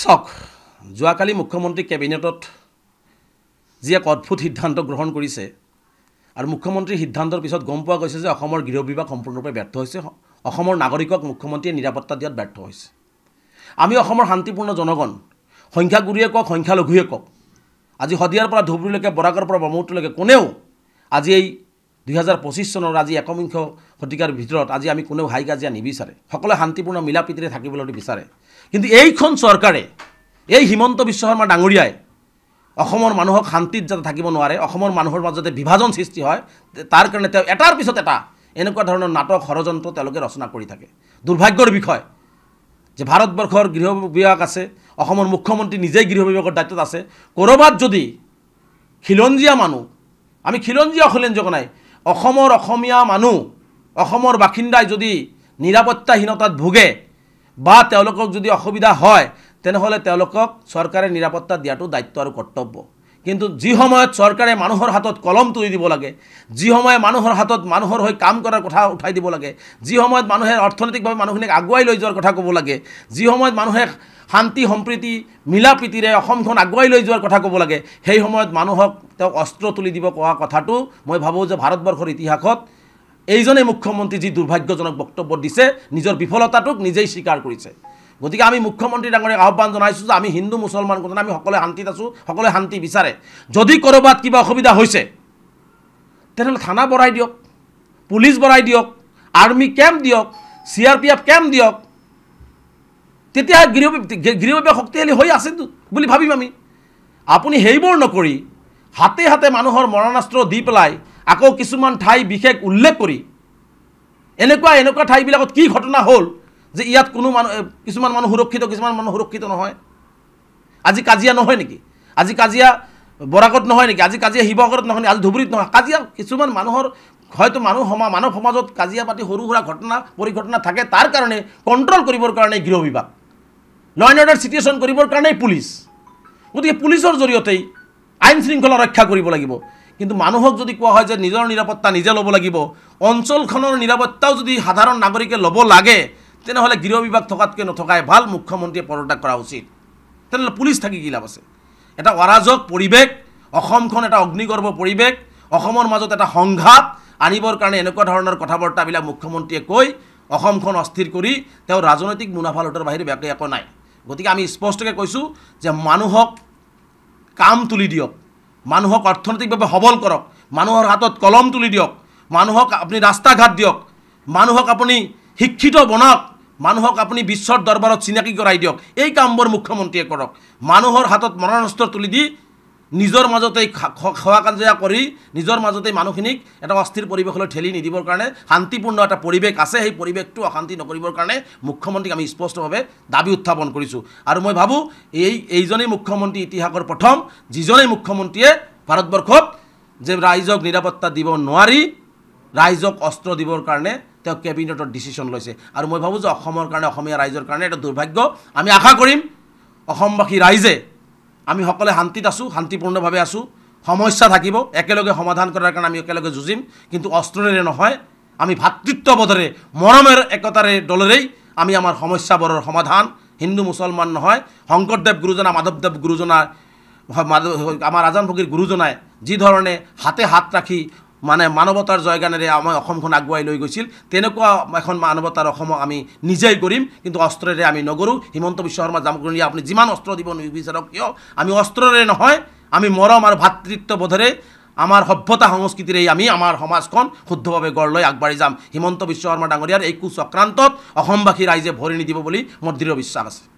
চাওক যোৱাকালি মুখ্যমন্ত্ৰী কেবিনেটত যি এক অদ্ভুত সিদ্ধান্ত গ্ৰহণ কৰিছে আৰু মুখ্যমন্ত্ৰীৰ সিদ্ধান্তৰ পিছত গম পোৱা গৈছে যে অসমৰ গৃহ বিভাগ সম্পূৰ্ণৰূপে ব্যৰ্থ হৈছে অসমৰ নাগৰিকক মুখ্যমন্ত্ৰীয়ে নিৰাপত্তা দিয়াত ব্যৰ্থ হৈছে আমি অসমৰ শান্তিপূৰ্ণ জনগণ সংখ্যাগুৰুৱে কওক সংখ্যালঘুৱে কওক আজি হদিয়াৰ পৰা ধুবুৰীলৈকে বৰাকৰ পৰা ব্ৰহ্মপুত্ৰলৈকে কোনেও আজি এই 2025 চনৰ আজি একবিংশ শতিকাৰ ভিতৰত আজি আমি কোনেও হাই কাজিয়া নিবিচাৰে সকলোৱে শান্তিপূৰ্ণ মিলাপ্ৰীতিৰে থাকিবলৈ বিচাৰে কিন্তু এইখন চৰকাৰে এই হিমন্ত বিশ্ব শৰ্মা ডাঙৰীয়াই অসমৰ মানুহক শান্তিত যাতে থাকিব নোৱাৰে অসমৰ মানুহৰ মাজতে বিভাজন সৃষ্টি হয় তাৰ কাৰণে তেওঁ এটাৰ পিছত এটা এনেকুৱা ধৰণৰ নাটক ষড়যন্ত্ৰ তেওঁলোকে ৰচনা কৰি থাকে দুৰ্ভাগ্যৰ বিষয় যে ভাৰতবৰ্ষৰ গৃহ বিভাগ আছে অসমৰ মুখ্যমন্ত্ৰী নিজেই গৃহ বিভাগৰ দায়িত্বত আছে কৰবাত যদি খিলঞ্জীয়া মানুহ আমি খিলঞ্জীয়া নাই অসমৰ অসমীয়া মানুহ অসমৰ বাসিন্দাই যদি নিৰাপত্তাহীনতাত ভোগে বা তেওঁলোকক যদি অসুবিধা হয় তেনেহলে তেওঁলোকক চৰকাৰে নিৰাপত্তা দিয়াটো দায়িত্ব আৰু কৰ্তব্য কিন্তু যি সময়ত চৰকাৰে মানুহৰ হাতত কলম তুলি দিব লাগে যি সময় মানুহৰ হাতত মানুহৰ হৈ কাম কৰাৰ কথা উঠাই দিব লাগে যি সময়ত মানুহে অৰ্থনৈতিকভাৱে মানুহখিনিক আগুৱাই লৈ যোৱাৰ কথা ক'ব লাগে যি সময়ত মানুহে শান্তি সম্প্ৰীতি মিলাপ্ৰীতিৰে অসমখন আগুৱাই লৈ যোৱাৰ কথা ক'ব লাগে সেই সময়ত মানুহক তেওঁ অস্ত্ৰ তুলি দিব কোৱা কথাটো মই ভাবোঁ যে ভাৰতবৰ্ষৰ ইতিহাসত এইজনে মুখ্যমন্ত্ৰী যি দুৰ্ভাগ্যজনক বক্তব্য দিছে নিজৰ বিফলতাটোক নিজেই স্বীকাৰ কৰিছে গতিকে আমি মুখ্যমন্ত্ৰী ডাঙৰীয়াক আহ্বান জনাইছোঁ যে আমি হিন্দু মুছলমান কোনো আমি সকলোৱে শান্তিত আছোঁ সকলোৱে শান্তি বিচাৰে যদি ক'ৰবাত কিবা অসুবিধা হৈছে তেনেহ'লে থানা বঢ়াই দিয়ক পুলিচ বঢ়াই দিয়ক আৰ্মি কেম্প দিয়ক CRPF কেম্প দিয়ক তেতিয়া গৃহ বিভাগ শক্তিশালী হৈ আছে বুলি ভাবিম আমি আপুনি সেইবোৰ নকৰি হাতে হাতে মানুহৰ মৰণাস্ত্ৰ দি পেলাই আকৌ কিছুমান ঠাই বিশেষ উল্লেখ কৰি এনেকুৱা ঠাইবিলাকত কি ঘটনা হ'ল যে ইয়াত কোনো কিছুমান মানুহ সুৰক্ষিত কিছুমান মানুহ সুৰক্ষিত নহয় আজি কাজিয়া নহয় নেকি আজি কাজিয়া বৰাকত নহয় নেকি আজি কাজিয়া শিৱসাগৰত নহয় আজি ধুবুৰীত নহয় কাজিয়া কিছুমান মানুহৰ হয়তো মানৱ সমাজত কাজিয়া পাতি সৰু সুৰা ঘটনা পৰিঘটনা থাকে তাৰ কাৰণে কণ্ট্ৰল কৰিবৰ কাৰণে গৃহ বিভাগ ল এণ্ড অৰ্ডাৰ চিটুৱেশ্যন কৰিবৰ কাৰণে পুলিচ গতিকে পুলিচৰ জৰিয়তেই আইন শৃংখলা ৰক্ষা কৰিব লাগিব কিন্তু মানুহক যদি কোৱা হয় যে নিজৰ নিৰাপত্তা নিজে ল'ব লাগিব অঞ্চলখনৰ নিৰাপত্তাও যদি সাধাৰণ নাগৰিকে ল'ব লাগে তেনেহ'লে গৃহ বিভাগ থকাতকৈ নথকাই ভাল মুখ্যমন্ত্ৰীয়ে পদত্যাগ কৰা উচিত তেনেহ'লে পুলিচ থাকি কি লাভ আছে এটা অৰাজক পৰিৱেশ অসমখন এটা অগ্নিগৰ্ভ পৰিৱেশ অসমৰ মাজত এটা সংঘাত আনিবৰ কাৰণে এনেকুৱা ধৰণৰ কথা বাৰ্তাবিলাক মুখ্যমন্ত্ৰীয়ে কৈ অসমখন অস্থিৰ কৰি তেওঁ ৰাজনৈতিক মুনাফা লুটৰ বাহিৰে বেলেগ একো নাই গতিকে আমি স্পষ্টকৈ কৈছোঁ যে মানুহক কাম তুলি দিয়ক মানুহক অৰ্থনৈতিকভাৱে সবল কৰক মানুহৰ হাতত কলম তুলি দিয়ক মানুহক আপুনি ৰাস্তা ঘাট দিয়ক মানুহক আপুনি শিক্ষিত বনাওক মানুহক আপুনি বিশ্বৰ দৰবাৰত চিনাকি কৰাই দিয়ক এই কামবোৰ মুখ্যমন্ত্ৰীয়ে কৰক মানুহৰ হাতত মৰণাস্ত্ৰ তুলি দি নিজৰ মাজতেই খোৱা কাজিয়া কৰি নিজৰ মাজতেই মানুহখিনিক এটা অস্থিৰ পৰিৱেশলৈ ঠেলি নিদিবৰ কাৰণে শান্তিপূৰ্ণ এটা পৰিৱেশ আছে সেই পৰিৱেশটো অশান্তি নকৰিবৰ কাৰণে মুখ্যমন্ত্ৰীক আমি স্পষ্টভাৱে দাবী উত্থাপন কৰিছোঁ আৰু মই ভাবোঁ এইজনেই মুখ্যমন্ত্ৰী ইতিহাসৰ প্ৰথম যিজনেই মুখ্যমন্ত্ৰীয়ে ভাৰতবৰ্ষত যে ৰাইজক নিৰাপত্তা দিব নোৱাৰি ৰাইজক অস্ত্ৰ দিবৰ কাৰণে তেওঁ কেবিনেটৰ ডিচিশ্যন লৈছে আৰু মই ভাবোঁ যে অসমৰ কাৰণে অসমীয়া ৰাইজৰ কাৰণে এটা দুৰ্ভাগ্য আমি আশা কৰিম অসমবাসী ৰাইজে আমি সকলোৱে শান্তিত আছোঁ শান্তিপূৰ্ণভাৱে আছোঁ সমস্যা থাকিব একেলগে সমাধান কৰাৰ কাৰণে আমি একেলগে যুঁজিম কিন্তু অস্ত্ৰেৰে নহয় আমি ভাতৃত্ববোধেৰে মৰমেৰ একতাৰে দলেৰেই আমি আমাৰ সমস্যাবোৰৰ সমাধান হিন্দু মুছলমান নহয় শংকৰদেৱ গুৰুজনা মাধৱদেৱ গুৰুজনা আমাৰ আজান ফকীৰ গুৰুজনাই যি ধৰণে হাতে হাত ৰাখি মানে মানৱতাৰ জয়গানেৰে আমাৰ অসমখন আগুৱাই লৈ গৈছিল তেনেকুৱা এখন মানৱতাৰ অসমক আমি নিজেই কৰিম কিন্তু অস্ত্ৰেৰে আমি নগৰোঁ হিমন্ত বিশ্ব শৰ্মা ডাঙৰীয়া আপুনি যিমান অস্ত্ৰ দিব নিবিচাৰক কিয় আমি অস্ত্ৰৰে নহয় আমি মৰম আৰু ভাতৃত্ববোধেৰে আমাৰ সভ্যতা সংস্কৃতিৰে আমি আমাৰ সমাজখন শুদ্ধভাৱে গঢ় লৈ আগবাঢ়ি যাম হিমন্ত বিশ্ব শৰ্মা ডাঙৰীয়াৰ এই কুচক্ৰান্তত অসমবাসী ৰাইজে ভৰি নিদিব বুলি মোৰ দৃঢ় বিশ্বাস আছে